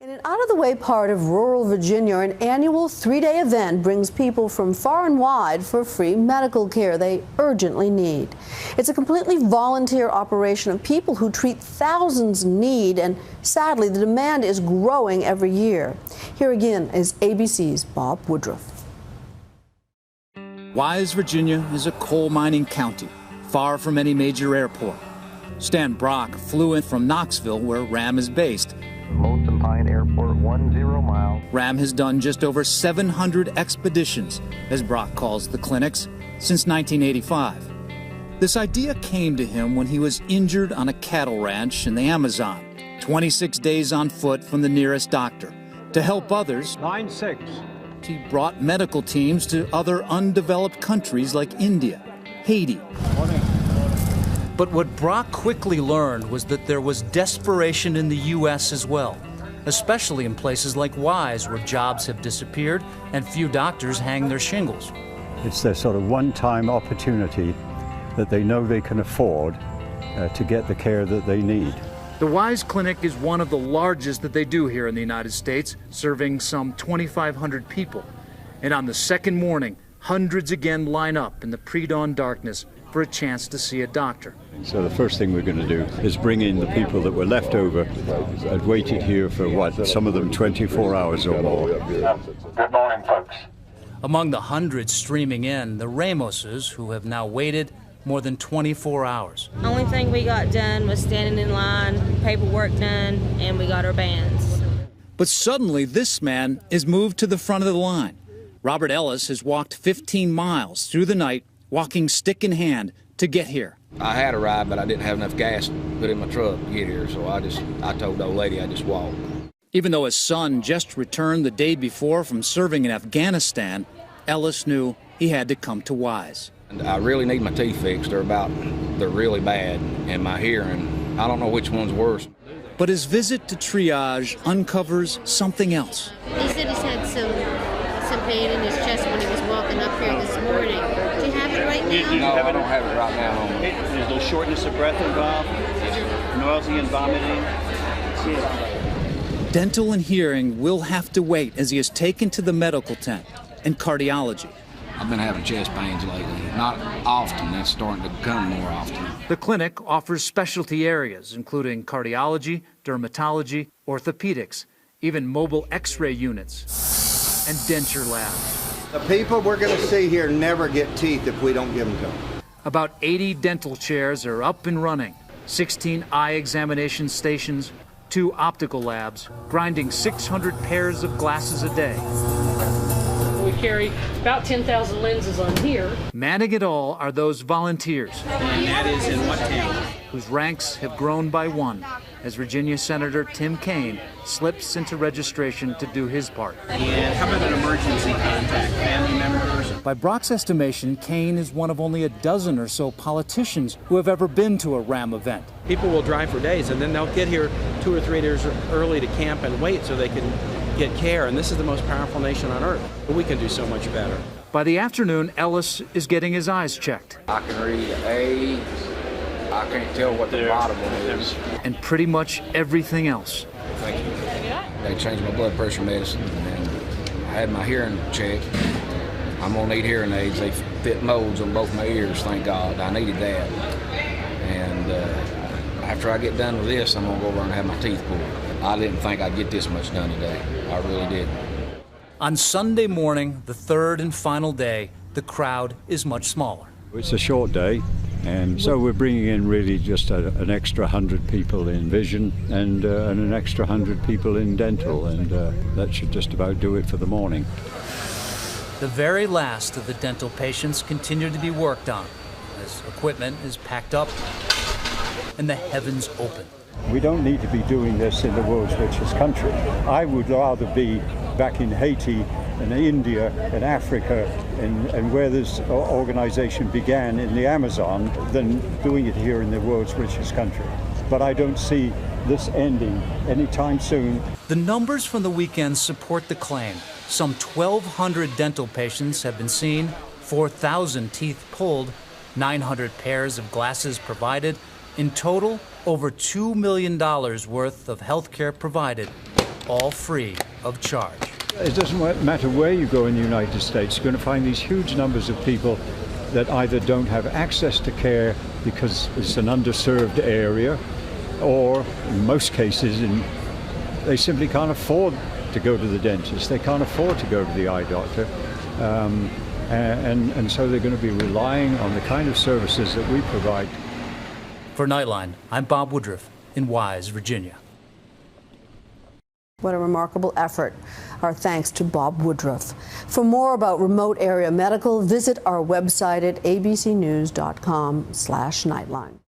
In an out-of-the-way part of rural Virginia, an annual three-day event brings people from far and wide for free medical care they urgently need. It's a completely volunteer operation of people who treat thousands in need, and sadly, the demand is growing every year. Here again is ABC's Bob Woodruff. Wise, Virginia is a coal mining county, far from any major airport. Stan Brock flew in from Knoxville, where RAM is based. Lonesome Pine Airport, 10 miles. RAM has done just over 700 expeditions, as Brock calls the clinics, since 1985. This idea came to him when he was injured on a cattle ranch in the Amazon, 26 days on foot from the nearest doctor. To help others, 9-6. He brought medical teams to other undeveloped countries like India, Haiti. Morning. But what Brock quickly learned was that there was desperation in the U.S. as well, especially in places like Wise, where jobs have disappeared and few doctors hang their shingles. It's their sort of one-time opportunity that they know they can afford to get the care that they need. The Wise Clinic is one of the largest that they do here in the United States, serving some 2,500 people. And on the second morning, hundreds again line up in the pre-dawn darkness for a chance to see a doctor. So the first thing we're going to do is bring in the people that were left over and waited here for what, some of them 24 hours or more. Good morning, folks. Among the hundreds streaming in, the Ramoses, who have now waited more than 24 hours. Only thing we got done was standing in line, paperwork done, and we got our bands. But suddenly this man is moved to the front of the line. Robert Ellis has walked 15 miles through the night, walking stick in hand to get here. I had a ride, but I didn't have enough gas to put in my truck to get here, so I told the old lady I just walked. Even though his son just returned the day before from serving in Afghanistan, Ellis knew he had to come to Wise. And I really need my teeth fixed. They're really bad, and my hearing, I don't know which one's worse. But his visit to triage uncovers something else. He said he's had some pain in his chest when he was walking up here this morning. Do you have it right now? No, I don't have it right now on me. There's no shortness of breath involved, nausea and vomiting. Dental and hearing will have to wait as he is taken to the medical tent and cardiology. I've been having chest pains lately. Not often. That's starting to come more often. The clinic offers specialty areas, including cardiology, dermatology, orthopedics, even mobile x-ray units, and denture labs. The people we're going to see here never get teeth if we don't give them to them. About 80 dental chairs are up and running, 16 eye examination stations, 2 optical labs, grinding 600 pairs of glasses a day. We carry about 10,000 lenses on here. Manning it all are those volunteers. And that is in what town? Whose ranks have grown by one as Virginia Senator Tim Kaine slips into registration to do his part. And how about an emergency contact, family members? By Brock's estimation, Kaine is one of only a dozen or so politicians who have ever been to a RAM event. People will drive for days, and then they'll get here 2 or 3 days early to camp and wait so they can get care, and this is the most powerful nation on earth. But we can do so much better. By the afternoon, Ellis is getting his eyes checked. I can read A. I can't tell what the bottom one is. And pretty much everything else. Thank you. They changed my blood pressure medicine, and I had my hearing checked. I'm going to need hearing aids. They fit molds on both my ears, thank God. I needed that. And after I get done with this, I'm going to go over and have my teeth pulled. I didn't think I'd get this much done today. I really did. On Sunday morning, the third and final day, the crowd is much smaller. It's a short day, and so we're bringing in really just an extra 100 people in vision and an extra 100 people in dental, and that should just about do it for the morning. The very last of the dental patients continue to be worked on as equipment is packed up and the heavens open. We don't need to be doing this in the world's richest country. I would rather be back in Haiti and India and Africa and where this organization began in the Amazon than doing it here in the world's richest country. But I don't see this ending anytime soon. The numbers from the weekend support the claim. Some 1,200 dental patients have been seen, 4,000 teeth pulled, 900 pairs of glasses provided. In total, over $2 million worth of health care provided all free of charge. It doesn't matter where you go in the United States, you're going to find these huge numbers of people that either don't have access to care because it's an underserved area, or in most cases, they simply can't afford to go to the dentist. They can't afford to go to the eye doctor. And so they're going to be relying on the kind of services that we provide. For Nightline, I'm Bob Woodruff in Wise, Virginia. What a remarkable effort. Our thanks to Bob Woodruff. For more about remote area medical, visit our website at abcnews.com/nightline.